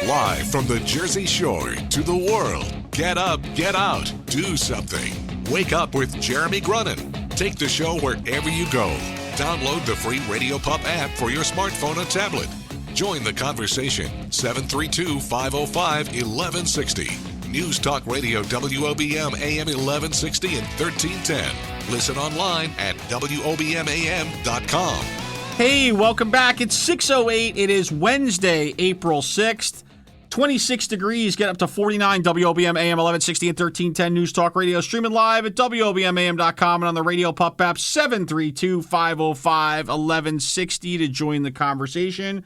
Live from the Jersey Shore to the world. Get up, get out, do something. Wake up with Jeremy Grunin. Take the show wherever you go. Download the free Radio Pup app for your smartphone and tablet. Join the conversation. 732-505-1160. News Talk Radio WOBM AM 1160 and 1310. Listen online at WOBMAM.com. Hey, welcome back. It's 6:08. It is Wednesday, April 6th. 26 degrees, get up to 49. WOBM AM 1160 and 1310 News Talk Radio. Streaming live at WOBMAM.com and on the Radio Pup app. 732-505-1160 to join the conversation.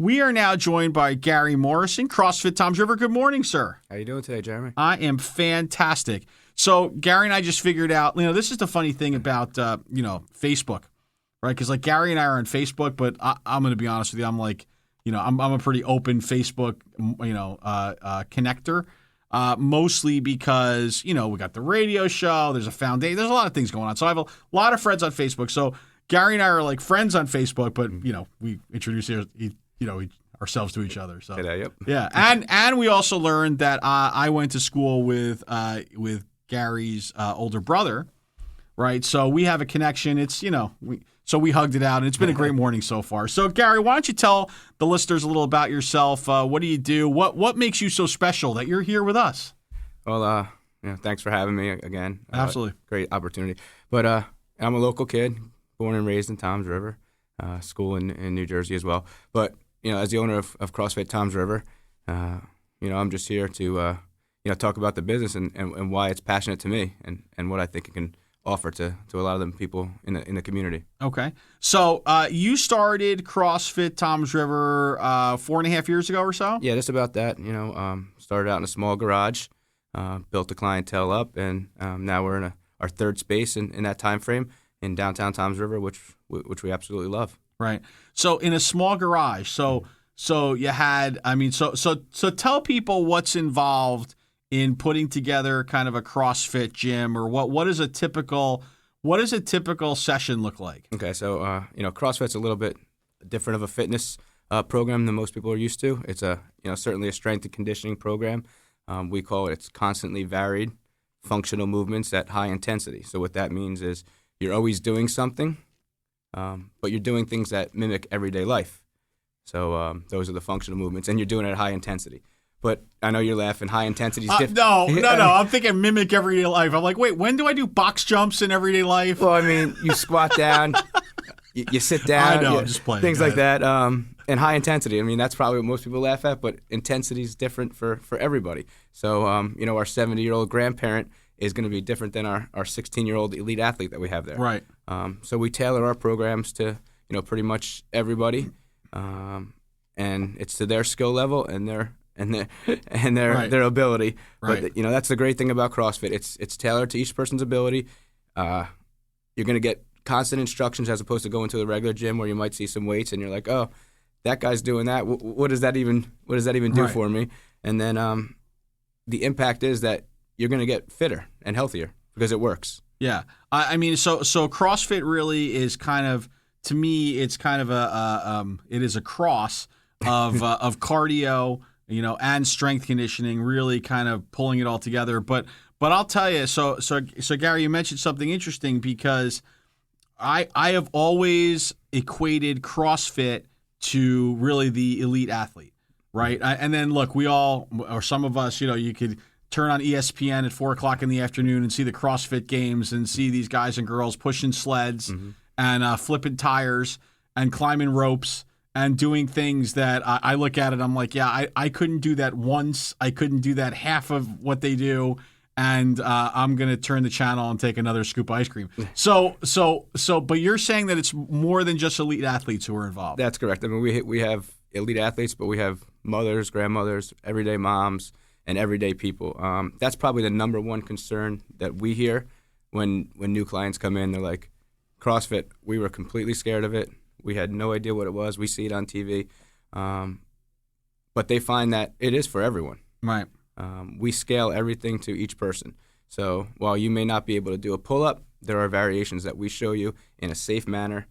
We are now joined by Gary Morrison, CrossFit Toms River. Good morning, sir. How you doing today, Jeremy? I am fantastic. So Gary and I just figured out, this is the funny thing about, Facebook, right? Because like Gary and I are on Facebook, but I'm going to be honest with you. I'm like, I'm a pretty open Facebook, connector, mostly because, we got the radio show, there's a foundation, there's a lot of things going on. So I have a lot of friends on Facebook. So Gary and I are like friends on Facebook, but, we introduce ourselves to each other. So Yep. Yeah. And we also learned that I went to school with Gary's older brother, right? So we have a connection. It's, so we hugged it out, and it's been a great morning so far. So, Gary, why don't you tell the listeners a little about yourself? What do you do? What makes you so special that you're here with us? Well, thanks for having me again. Absolutely. Great opportunity. But I'm a local kid, born and raised in Toms River, school in New Jersey as well. But, as the owner of CrossFit Toms River, I'm just here to, talk about the business and why it's passionate to me and what I think it can offer to a lot of them people in the community. Okay. So you started CrossFit Toms River 4.5 years ago or so? Yeah, just about that. Started out in a small garage, built the clientele up, and now we're in our third space in that time frame in downtown Toms River, which we absolutely love. Right. So in a small garage. So you had, so tell people what's involved in putting together kind of a CrossFit gym, or what does a typical session look like? Okay, so CrossFit's a little bit different of a fitness program than most people are used to. It's certainly a strength and conditioning program. We call it's constantly varied functional movements at high intensity. So what that means is you're always doing something, but you're doing things that mimic everyday life. So those are the functional movements, and you're doing it at high intensity. But I know you're laughing. High intensity is different. No. I'm thinking mimic everyday life. I'm like, wait, when do I do box jumps in everyday life? Well, you squat down, you sit down. I know, I'm just playing. Things like that. And high intensity. That's probably what most people laugh at, but intensity is different for everybody. So, our 70-year-old grandparent is going to be different than our 16-year-old elite athlete that we have there. Right. So we tailor our programs to, pretty much everybody. And it's to their skill level and their ability. Right. But that's the great thing about CrossFit. It's tailored to each person's ability. You're going to get constant instructions as opposed to going to the regular gym where you might see some weights and you're like, oh, that guy's doing that. What does that even do for me? And then the impact is that you're going to get fitter and healthier because it works. Yeah. So CrossFit really is kind of, to me, it's kind of it is a cross of cardio, and strength conditioning, really kind of pulling it all together. But I'll tell you, so Gary, you mentioned something interesting because I have always equated CrossFit to really the elite athlete, right? And then look, we all, or some of us, you could turn on ESPN at 4:00 in the afternoon and see the CrossFit games and see these guys and girls pushing sleds and flipping tires and climbing ropes and doing things that I look at it, I'm like, yeah, I couldn't do that once. I couldn't do that half of what they do. And I'm going to turn the channel and take another scoop of ice cream. So, but you're saying that it's more than just elite athletes who are involved. That's correct. We have elite athletes, but we have mothers, grandmothers, everyday moms, and everyday people. That's probably the number one concern that we hear when new clients come in. They're like, CrossFit, we were completely scared of it. We had no idea what it was. We see it on TV. But they find that it is for everyone. Right. We scale everything to each person. So while you may not be able to do a pull-up, there are variations that we show you in a safe manner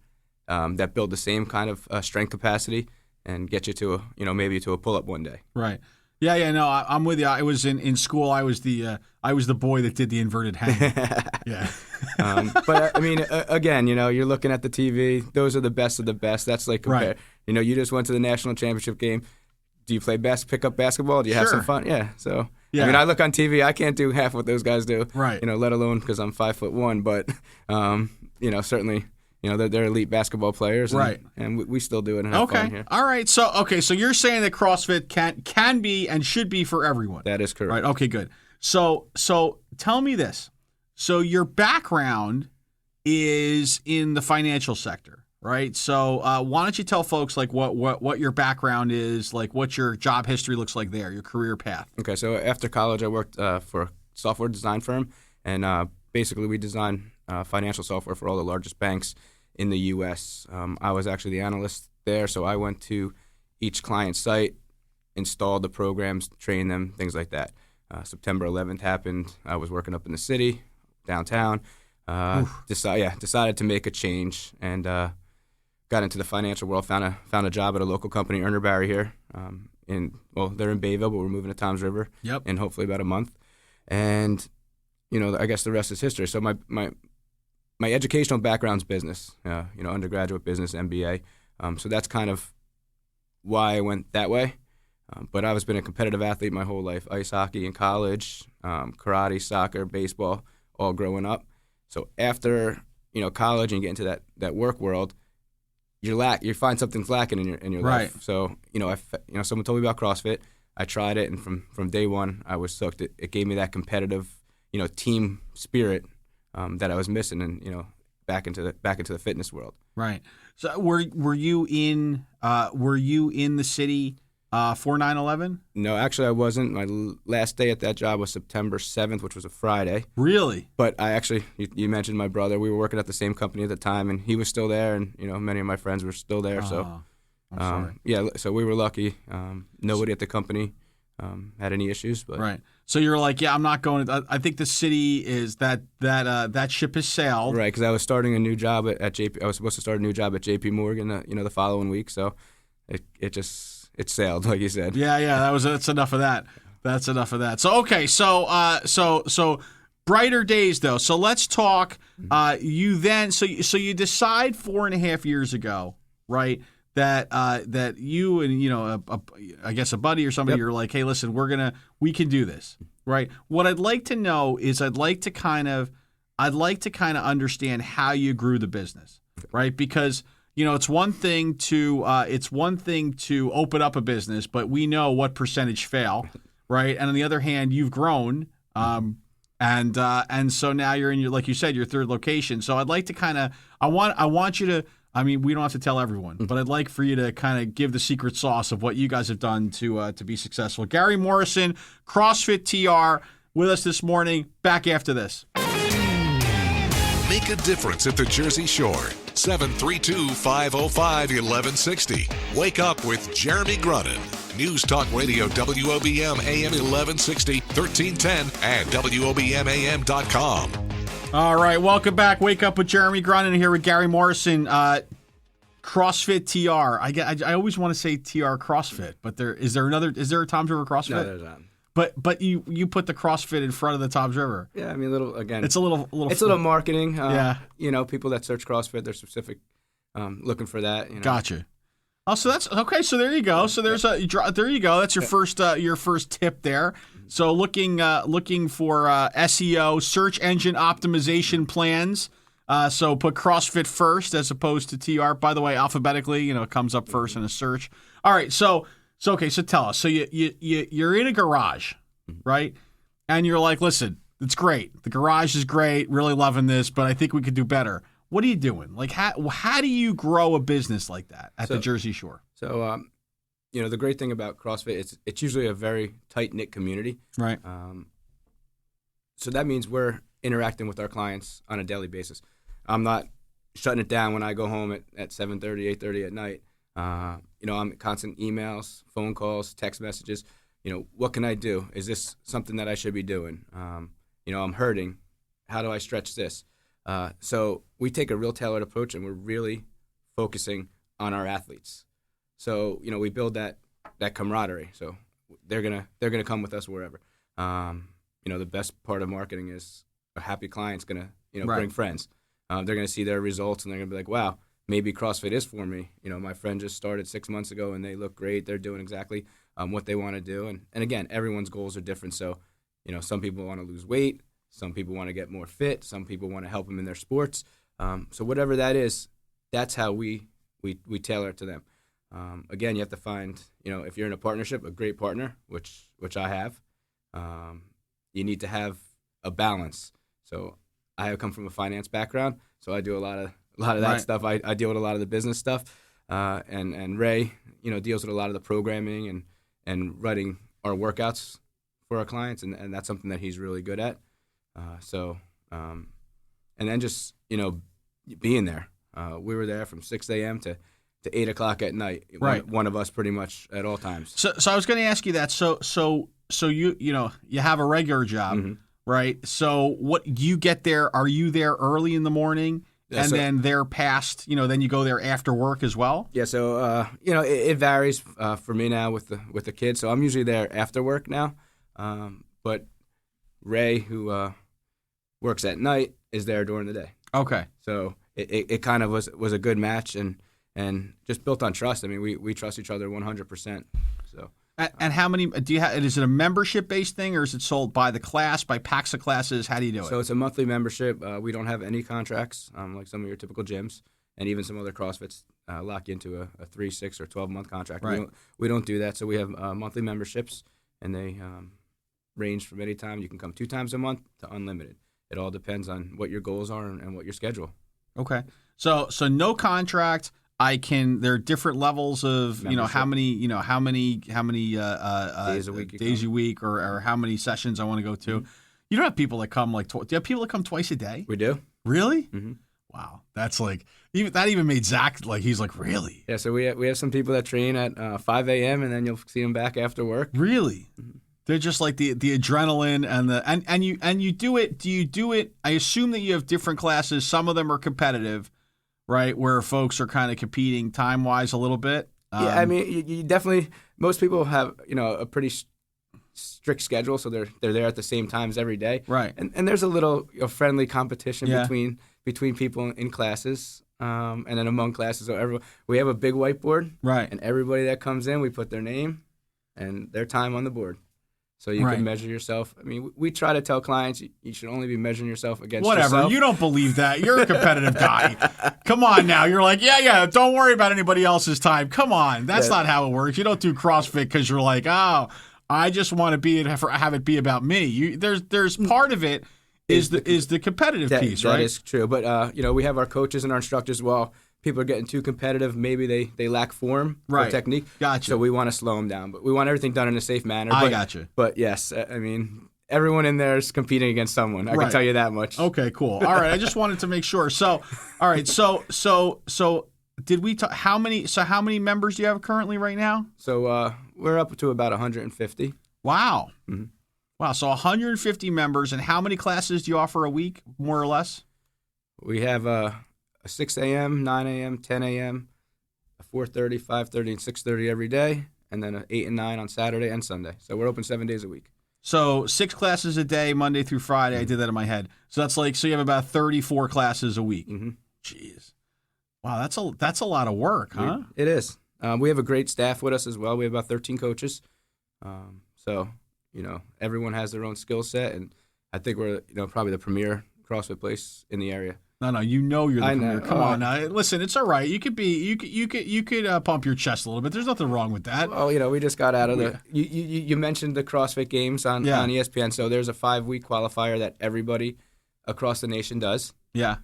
that build the same kind of strength capacity and get you to maybe to a pull up one day. Right. Yeah. No, I'm with you. I was in school. I was the boy that did the inverted hang. Yeah. But I mean, again, you're looking at the TV. Those are the best of the best. That's like compare. Right. You just went to the national championship game. Do you play pick up basketball? Do you have some fun? Yeah. So yeah. I mean, I look on TV. I can't do half what those guys do. Right. Let alone because I'm 5'1". But certainly. They're elite basketball players, and, right? And we still do it and have fun here. All right. So you're saying that CrossFit can be and should be for everyone. That is correct. Right. Okay. Good. So tell me this. So your background is in the financial sector, right? So why don't you tell folks like what your background is, like what your job history looks like there, your career path. Okay. So after college, I worked for a software design firm, and basically we design financial software for all the largest banks in the U.S. I was actually the analyst there, so I went to each client site, installed the programs, trained them, things like that. September 11th happened. I was working up in the city, downtown. Decided to make a change and got into the financial world. Found a job at a local company, Erner Barry here. They're in Bayville, but we're moving to Toms River in hopefully about a month. And I guess the rest is history. So my educational background's business, undergraduate business, MBA. So that's kind of why I went that way. But I've been a competitive athlete my whole life, ice hockey in college, karate, soccer, baseball, all growing up. So after, college and you get into that work world, you find something's lacking in your right. life. So, someone told me about CrossFit. I tried it, and from day one, I was hooked. It gave me that competitive, team spirit that I was missing, and back into the fitness world. Right. So were you in the city for 9/11? No, actually I wasn't. My last day at that job was September 7th, which was a Friday. Really? But I actually, you mentioned my brother. We were working at the same company at the time, and he was still there, and many of my friends were still there. So, I'm sorry. Yeah. So we were lucky. Nobody at the company had any issues. But right. So you're like, yeah, I'm not going. I think the city is that ship has sailed. Right, because I was starting a new job at JP. I was supposed to start a new job at JP Morgan, the following week. So it sailed, like you said. Yeah. That's enough of that. That's enough of that. So okay, so brighter days though. So let's talk. You then so you decide 4.5 years ago, right? That you and I guess a buddy or somebody, you're like, hey, listen, we can do this, right? What I'd like to know is I'd like to kind of understand how you grew the business, right? Because it's one thing to open up a business, but we know what percentage fail, right? And on the other hand, you've grown, and so now you're in like you said, your third location. So I'd like to I want you to. I mean, we don't have to tell everyone, but I'd like for you to kind of give the secret sauce of what you guys have done to be successful. Gary Morrison, CrossFit TR, with us this morning. Back after this. Make a difference at the Jersey Shore. 732-505-1160. Wake up with Jeremy Grunin. News Talk Radio WOBM AM 1160, 1310, and WOBMAM.com. All right, welcome back. Wake up with Jeremy Grunin here with Gary Morrison. CrossFit TR. I always want to say TR CrossFit, but is there a Toms River CrossFit? No, there's not. But you put the CrossFit in front of the Toms River. Yeah, I mean, it's a little. It's a little marketing. Yeah. People that search CrossFit, they're specific, looking for that. Gotcha. Oh, so that's okay. So there you go. So there you go. That's your first tip there. So looking for SEO, search engine optimization plans. So put CrossFit first as opposed to TR. By the way, alphabetically, it comes up first in a search. All right. So okay. So tell us. So you're in a garage, right? And you're like, listen, it's great. The garage is great. Really loving this, but I think we could do better. What are you doing? Like, how do you grow a business like that at the Jersey Shore? So, the great thing about CrossFit, it's usually a very tight-knit community. Right. So that means we're interacting with our clients on a daily basis. I'm not shutting it down when I go home at 7:30, 8:30 at night. I'm constant emails, phone calls, text messages. What can I do? Is this something that I should be doing? I'm hurting. How do I stretch this? So we take a real tailored approach, and we're really focusing on our athletes. So we build that camaraderie. So they're gonna come with us wherever. The best part of marketing is a happy client's gonna bring friends. They're gonna see their results and they're gonna be like, wow, maybe CrossFit is for me. My friend just started 6 months ago and they look great. They're doing exactly what they want to do. And again, everyone's goals are different. So some people want to lose weight. Some people want to get more fit. Some people want to help them in their sports. So whatever that is, that's how we tailor it to them. Again, you have to find, if you're in a partnership, a great partner, which I have. You need to have a balance. So I have come from a finance background, so I do a lot of that stuff. I deal with a lot of the business stuff, and Ray, deals with a lot of the programming and writing our workouts for our clients, and that's something that he's really good at. And then just being there. We were there from 6 a.m. to 8 o'clock at night. Right. One of us pretty much at all times. So I was going to ask you that. So you have a regular job, Mm-hmm. right? So what you get there? Are you there early in the morning, Yeah, and so- then they're past? Then you go there after work as well. Yeah, so it varies for me now with the kids. So I'm usually there after work now, but Ray, who works at night, is there during the day. Okay. So it kind of was a good match and just built on trust. I mean, we trust each other 100%. So. And how many do you have? Is it a membership-based thing, or is it sold by the class, by packs of classes? How do you do it? So it's a monthly membership. We don't have any contracts like some of your typical gyms, and even some other CrossFits lock you into a 3, 6, or 12-month contract. Right. We don't do that. So we have monthly memberships, and they range from any time. You can come 2 times a month to unlimited. It all depends on what your goals are and what your schedule. Okay. So no contract. There are different levels of, Membership. how many days a week or how many sessions I want to go to. Mm-hmm. You don't have people that come do you have people that come twice a day? We do. Really? Mm-hmm. Wow. That's even made Zach, he's like, really? Yeah, so we have some people that train at 5 a.m. and then you'll see them back after work. Really? Mm-hmm. They're just like the adrenaline and you do it. Do you do it? I assume that you have different classes. Some of them are competitive, right? Where folks are kind of competing time-wise a little bit. Yeah, I mean, you definitely. Most people have a pretty strict schedule, so they're there at the same times every day. Right. And there's a little friendly competition Yeah. between people in classes, and then among classes. So we have a big whiteboard, Right. and everybody that comes in, we put their name and their time on the board. So you Right. can measure yourself. I mean, we try to tell clients you should only be measuring yourself against Whatever. yourself. You don't believe that. You're a competitive guy. Come on now. You're like, yeah. Don't worry about anybody else's time. Come on. That's not how it works. You don't do CrossFit because you're like, oh, I just want to have it be about me. There's part of it is the competitive piece, right? That is true. But we have our coaches and our instructors. Well, people are getting too competitive. Maybe they lack form or Right. technique. Gotcha. So we want to slow them down, but we want everything done in a safe manner. I gotcha. But yes, I mean, everyone in there is competing against someone. I Right. can tell you that much. Okay, cool. All right, I just wanted to make sure. So, all right, so did we talk, how many members do you have currently right now? So we're up to about 150. Wow. Mm-hmm. Wow, so 150 members, and how many classes do you offer a week, more or less? We have a 6 a.m., 9 a.m., 10 a.m., a 4:30, 5:30, and 6:30 every day, and then an 8 and 9 on Saturday and Sunday. So we're open 7 days a week. So 6 classes a day, Monday through Friday. I did that in my head. So that's so you have about 34 classes a week. Mm-hmm. Jeez. Wow, that's a lot of work, huh? It is. We have a great staff with us as well. We have about 13 coaches. So everyone has their own skill set, and I think we're probably the premier CrossFit place in the area. No, you're the I premier. know. Come on, now. Listen, it's all right. You could pump your chest a little bit. There's nothing wrong with that. Well, we just got out of the. You mentioned the CrossFit Games on ESPN. So there's a 5-week qualifier that everybody across the nation does. Yeah.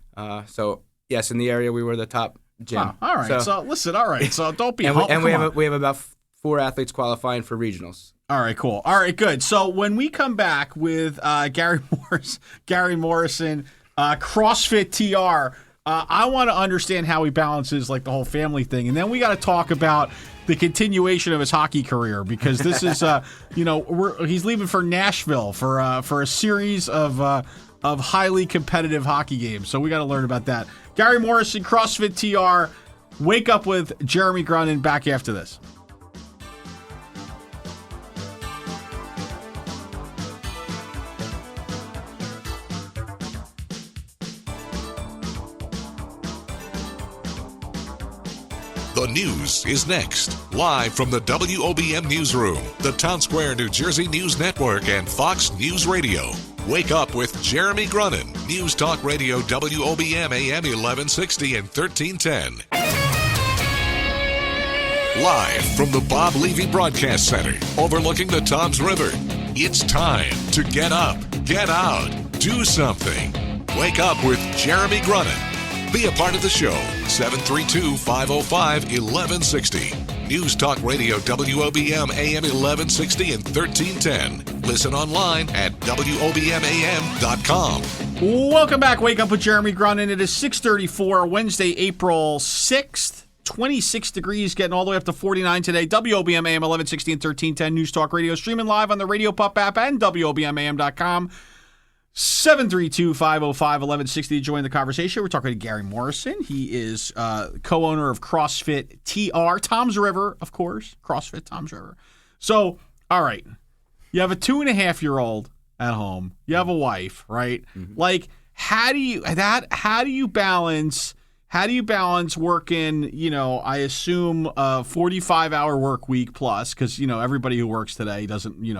So yes, in the area we were the top gym. Wow. All right. So listen. All right. So don't be. and we have about 4 athletes qualifying for regionals. All right, cool. All right, good. So when we come back with Gary Morrison, CrossFit TR, I want to understand how he balances the whole family thing, and then we got to talk about the continuation of his hockey career, because this is, he's leaving for Nashville for a series of highly competitive hockey games. So we got to learn about that. Gary Morrison, CrossFit TR. Wake Up with Jeremy Grunin, back after this. The news is next. Live from the WOBM Newsroom, the Town Square, New Jersey News Network, and Fox News Radio. Wake Up with Jeremy Grunin. News Talk Radio WOBM AM 1160 and 1310. Live from the Bob Levy Broadcast Center, overlooking the Toms River. It's time to get up, get out, do something. Wake Up with Jeremy Grunin. Be a part of the show. 732-505-1160. News Talk Radio WOBM AM 1160 and 1310. Listen online at WOBMAM.com. Welcome back. Wake Up with Jeremy Grunin. It is 6:34, Wednesday, April 6th. 26 degrees, getting all the way up to 49 today. WOBM AM 1160 and 1310. News Talk Radio. Streaming live on the Radio Pup app and WOBMAM.com. 732-505-1160 to join the conversation. We're talking to Gary Morrison. He is co-owner of CrossFit TR, Toms River, of course. CrossFit Toms River. So, all right, you have a 2.5-year-old at home. You have a wife, right? Mm-hmm. Like, how do you balance working, I assume a 45-hour work week plus, because, everybody who works today doesn't, you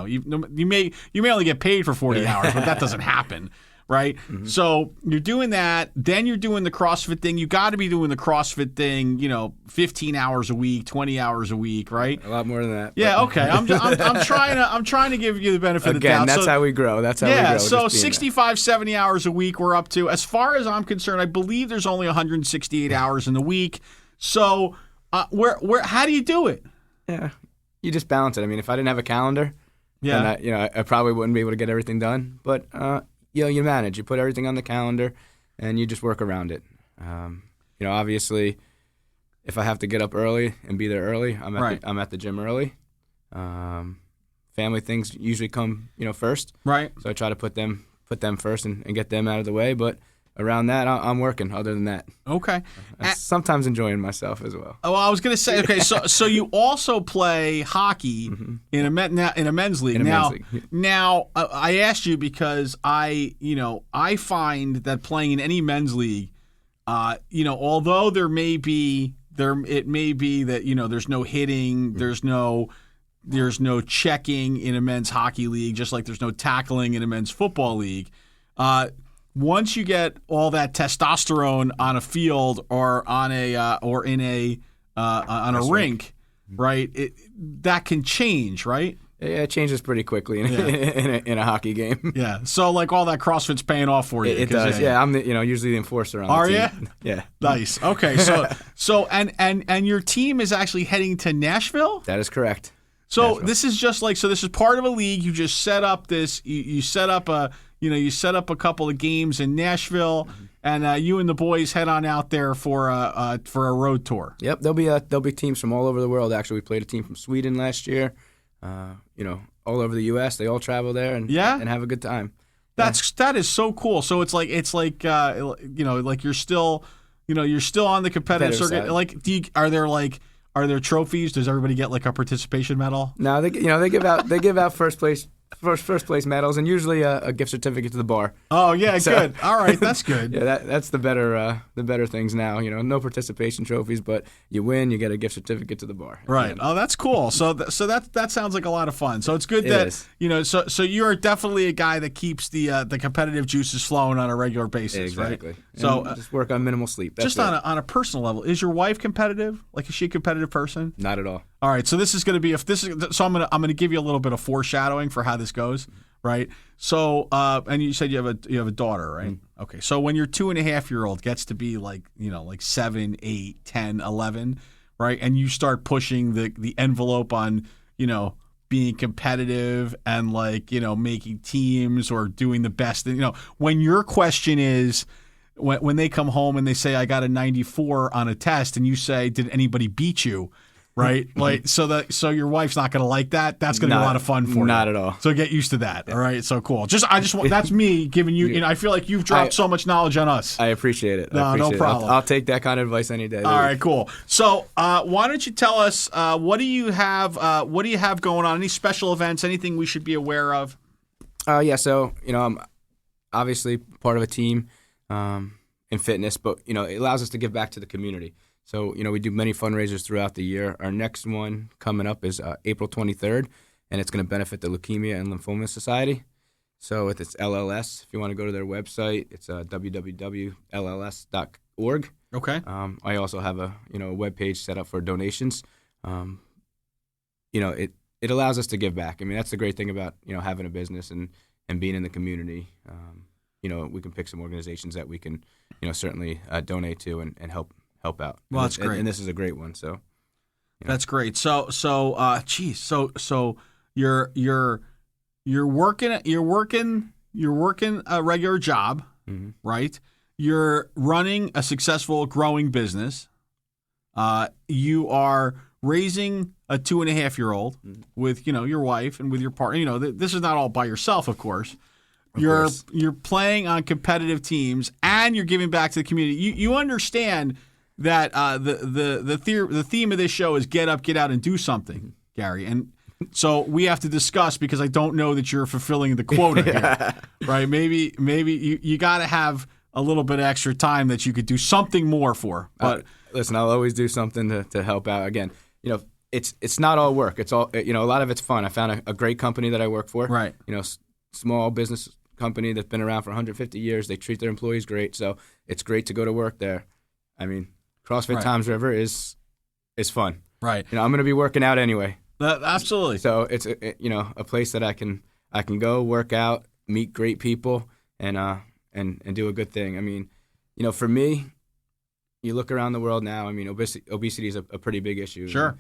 may only get paid for 40 hours, but that doesn't happen, right? Mm-hmm. So you're doing that. Then you're doing the CrossFit thing. You got to be doing the CrossFit thing, 15 hours a week, 20 hours a week, right? A lot more than that. Yeah, okay. I'm trying to give you the benefit of the doubt. Again, that's how we grow. That's how we grow. Yeah, so 65, 70 hours a week we're up to. As far as I'm concerned, I believe there's only 168 hours in the week. So how do you do it? Yeah, you just balance it. I mean, if I didn't have a calendar, then I probably wouldn't be able to get everything done. But you manage. You put everything on the calendar, and you just work around it. Obviously, if I have to get up early and be there early, I'm at the gym early. Family things usually come, first. Right. So I try to put them first and get them out of the way. But around that, I'm working. Other than that, okay. Sometimes enjoying myself as well. Oh, I was going to say, okay. So you also play hockey in a men's league. Now, I asked you because I find that playing in any men's league, although it may be that there's no hitting, there's no checking in a men's hockey league, just like there's no tackling in a men's football league. Once you get all that testosterone on a field or on a rink, right? That can change, right? Yeah, it changes pretty quickly in a hockey game. Yeah. So like all that CrossFit's paying off for you. It does. Yeah, I'm usually the enforcer on the team. Are you? Yeah. Nice. Okay. So and your team is actually heading to Nashville? That is correct. So Nashville. This is just like, this is part of a league. You just set up this. You set up a couple of games in Nashville, and you and the boys head on out there for a road tour. Yep, there'll be teams from all over the world. Actually, we played a team from Sweden last year. All over the U.S. They all travel there and have a good time. That is so cool. So it's like like you're still on the competitive circuit. Side. Like, are there trophies? Does everybody get like a participation medal? No, they give out first place medals and usually a gift certificate to the bar. Oh yeah, good. All right, that's good. Yeah, that's the better things now. No participation trophies, but you win, you get a gift certificate to the bar. Right. Oh, that's cool. So that sounds like a lot of fun. So it's good that so you're definitely a guy that keeps the competitive juices flowing on a regular basis. Exactly. Right? So just work on minimal sleep. That's just on a personal level, is your wife competitive? Like, is she a competitive person? Not at all. All right, so this is going to be so I'm going to give you a little bit of foreshadowing for how this goes, right? So and you said you have a daughter, right? Mm-hmm. Okay, so when your 2.5-year-old gets to be like 7, 8, 10, 11, right, and you start pushing the envelope on being competitive and making teams or doing the best, when your question is. When they come home and they say, I got a 94 on a test, and you say, did anybody beat you? right? Like so your wife's not going to like that. That's going to be a lot of fun for you. Not at all. So get used to that. All right, so cool. I just want that's me giving you. I feel like you've dropped so much knowledge on us. I appreciate it. No problem. I'll take that kind of advice any day. All right, cool. So why don't you tell us what do you have going on? Any special events? Anything we should be aware of? Yeah. So I'm obviously part of a team in fitness, but it allows us to give back to the community. So we do many fundraisers throughout the year. Our next one coming up is April 23rd, and it's going to benefit the Leukemia and Lymphoma Society. So it's LLS. If you want to go to their website, it's www.lls.org. Okay. I also have a web page set up for donations. It allows us to give back. I mean, that's the great thing about having a business and being in the community. We can pick some organizations that we can certainly donate to and help out. Well, that's great. And this is a great one. So that's great. So you're working a regular job, mm-hmm. right? You're running a successful, growing business. You are raising a 2.5-year-old mm-hmm. with your wife and with your partner. This is not all by yourself, of course. You're playing on competitive teams and you're giving back to the community. You understand that the theme of this show is get up, get out, and do something, Gary. And so we have to discuss because I don't know that you're fulfilling the quota here, right? Maybe you got to have a little bit of extra time that you could do something more for. But listen, I'll always do something to help out. Again, it's not all work. It's all a lot of it's fun. I found a great company that I work for. Right. Small business company that's been around for 150 years. They treat their employees great, so it's great to go to work there. I mean, CrossFit Toms River is fun. Right. I'm going to be working out anyway. Absolutely. So it's a place that I can go work out, meet great people, and do a good thing. I mean, for me, you look around the world now. I mean, obesity is a pretty big issue. Sure.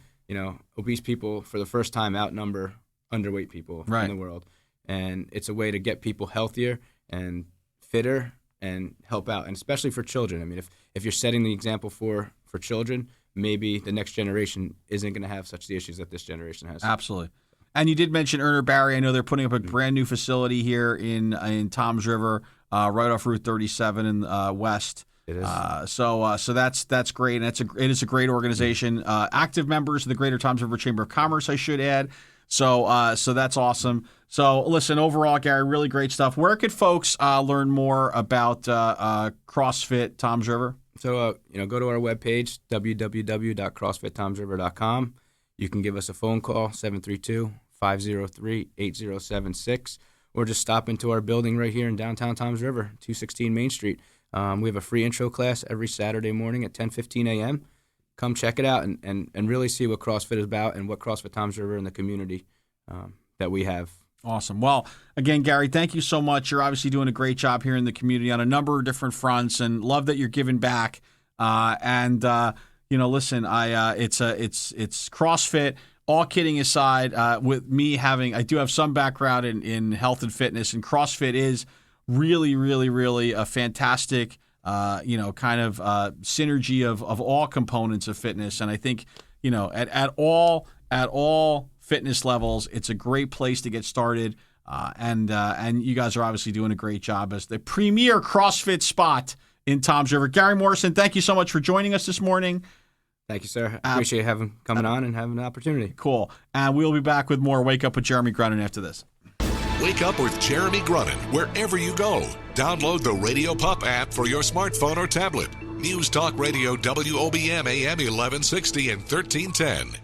Obese people for the first time outnumber underweight people in the world, and it's a way to get people healthier and fitter and help out, and especially for children. I mean, if you're setting the example for children, maybe the next generation isn't going to have such the issues that this generation has. Absolutely. And you did mention Erner Barry. I know they're putting up a brand new facility here in Toms River, right off Route 37 in West. It is. So that's great, and it is a great organization. Active members of the Greater Toms River Chamber of Commerce, I should add. So that's awesome. So listen, overall, Gary, really great stuff. Where could folks learn more about CrossFit Toms River? So go to our webpage, www.crossfittomsriver.com. You can give us a phone call, 732-503-8076, or just stop into our building right here in downtown Toms River, 216 Main Street. We have a free intro class every Saturday morning at 10:15 a.m. Come check it out and really see what CrossFit is about and what CrossFit Toms River and the community that we have. Awesome. Well, again, Gary, thank you so much. You're obviously doing a great job here in the community on a number of different fronts, and love that you're giving back. Listen, it's CrossFit. All kidding aside, with me I do have some background in health and fitness, and CrossFit is really, really, really a fantastic, kind of synergy of all components of fitness. And I think, at all fitness levels, it's a great place to get started. And you guys are obviously doing a great job as the premier CrossFit spot in Toms River. Gary Morrison, thank you so much for joining us this morning. Thank you, sir. I appreciate coming on and having the opportunity. Cool. And we'll be back with more Wake Up with Jeremy Grunin after this. Wake Up with Jeremy Grunin wherever you go. Download the Radio Pup app for your smartphone or tablet. News Talk Radio WOBM AM 1160 and 1310.